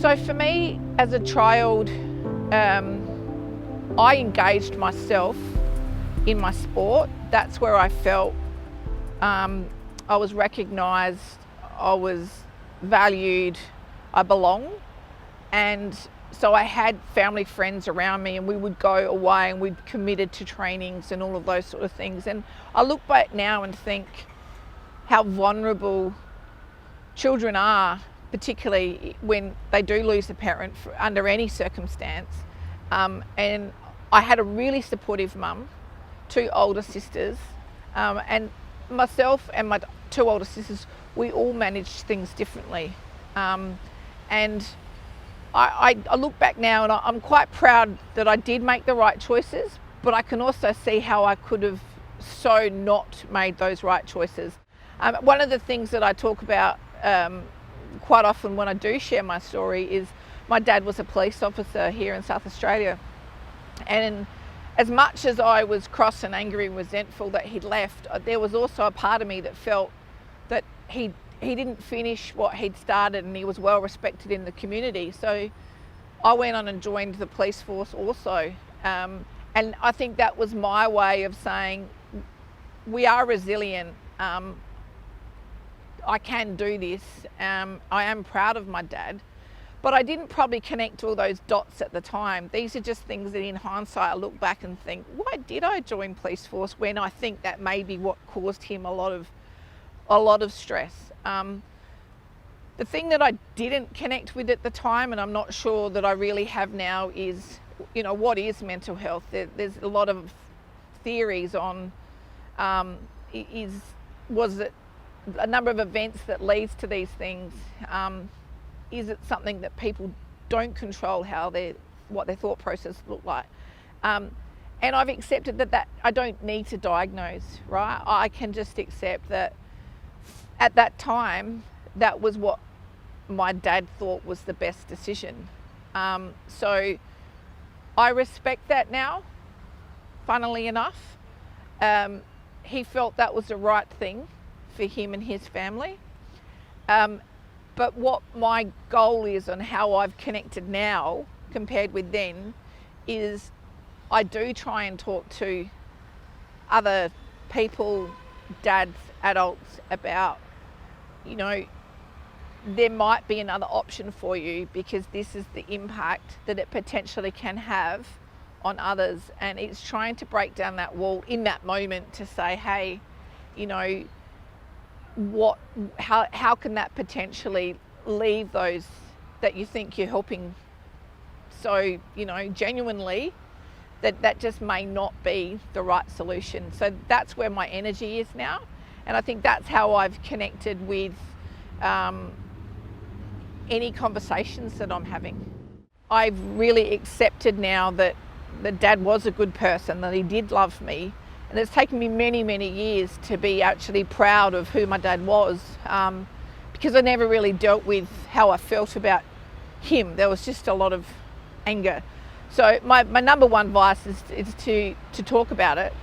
So for me, as a child, I engaged myself in my sport. That's where I felt I was recognised, I was valued, I belonged. And so I had family friends around me, and we would go away and we'd committed to trainings and all of those sort of things. And I look back now and think how vulnerable children are, particularly when they do lose a parent under any circumstance. And I had a really supportive mum, two older sisters, and myself and my two older sisters, we all managed things differently. And I look back now and I'm quite proud that I did make the right choices, but I can also see how I could have so not made those right choices. One of the things that I talk about quite often when I do share my story is my dad was a police officer here in South Australia. And as much as I was cross and angry and resentful that he'd left, there was also a part of me that felt that he didn't finish what he'd started, and he was well respected in the community. So I went on and joined the police force also. And I think that was my way of saying, we are resilient. I can do this. I am proud of my dad, but I didn't probably connect all those dots at the time. These are just things that in hindsight I look back and think, why did I join police force when I think that may be what caused him a lot of stress. The thing that I didn't connect with at the time, and I'm not sure that I really have now, is, what is mental health? There's a lot of theories on, was it a number of events that leads to these things? Is it something that people don't control what their thought process look like? And I've accepted that I don't need to diagnose, right? I can just accept that at that time, that was what my dad thought was the best decision. So I respect that now, funnily enough. He felt that was the right thing for him and his family. But what my goal is and how I've connected now compared with then is I do try and talk to other people, dads, adults, about, there might be another option for you, because this is the impact that it potentially can have on others. And it's trying to break down that wall in that moment to say, hey, how can that potentially leave those that you think you're helping so genuinely, that just may not be the right solution. So that's where my energy is now, and I think that's how I've connected with any conversations that I'm having. I've really accepted now that Dad was a good person, that he did love me. And it's taken me many, many years to be actually proud of who my dad was, because I never really dealt with how I felt about him. There was just a lot of anger. So my number one advice is to talk about it,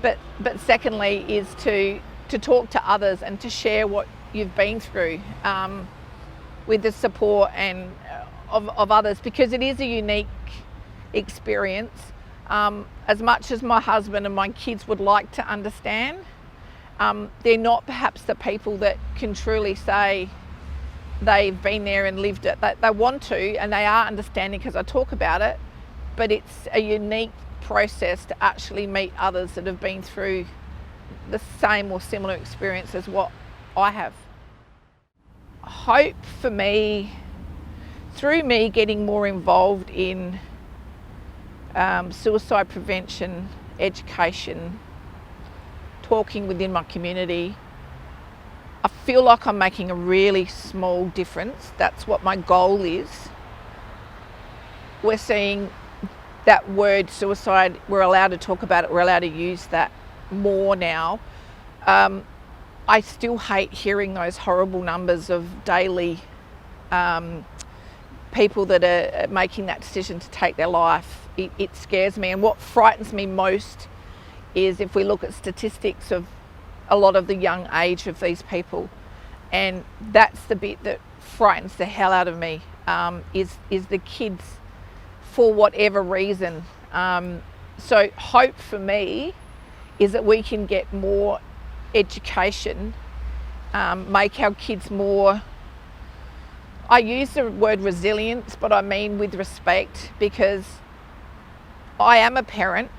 but secondly is to talk to others and to share what you've been through with the support and of others, because it is a unique experience. As much as my husband and my kids would like to understand, they're not perhaps the people that can truly say they've been there and lived it. They want to, and they are understanding because I talk about it, but it's a unique process to actually meet others that have been through the same or similar experience as what I have. Hope for me, through me getting more involved in suicide prevention, education, talking within my community, I feel like I'm making a really small difference. That's what my goal is. We're seeing that word suicide, we're allowed to talk about it, we're allowed to use that more now. I still hate hearing those horrible numbers of daily people that are making that decision to take their life. It scares me, and what frightens me most is if we look at statistics of a lot of the young age of these people, and that's the bit that frightens the hell out of me. is the kids for whatever reason. So hope for me is that we can get more education, make our kids more, I use the word resilience, but I mean with respect, because I am a parent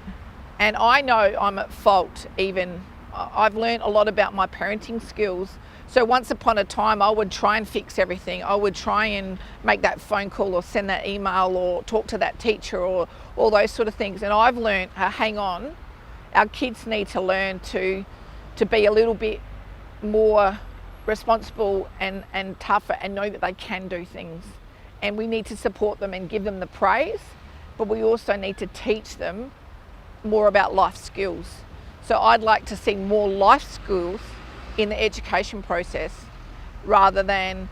and I know I'm at fault. Even I've learned a lot about my parenting skills. So once upon a time I would try and fix everything. I would try and make that phone call or send that email or talk to that teacher or all those sort of things. And I've learned, hang on, our kids need to learn to be a little bit more responsible and tougher and know that they can do things. And we need to support them and give them the praise, but we also need to teach them more about life skills. So I'd like to see more life skills in the education process rather than,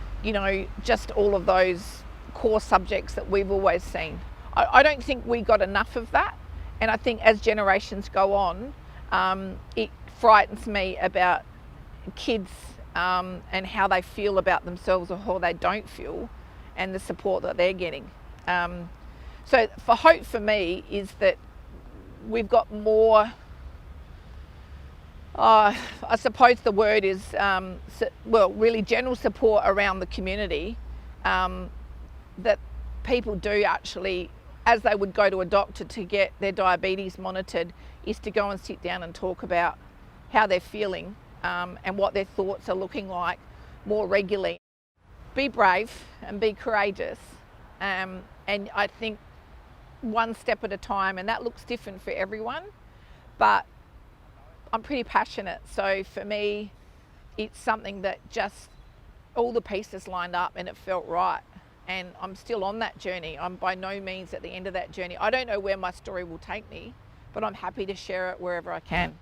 just all of those core subjects that we've always seen. I don't think we got enough of that. And I think as generations go on, it frightens me about kids and how they feel about themselves or how they don't feel and the support that they're getting. So for hope for me is that we've got more, I suppose the word is, really general support around the community, that people do actually, as they would go to a doctor to get their diabetes monitored, is to go and sit down and talk about how they're feeling and what their thoughts are looking like more regularly. Be brave and be courageous, and I think one step at a time, and that looks different for everyone, but I'm pretty passionate. So for me, it's something that just all the pieces lined up and it felt right. And I'm still on that journey. I'm by no means at the end of that journey. I don't know where my story will take me, but I'm happy to share it wherever I can.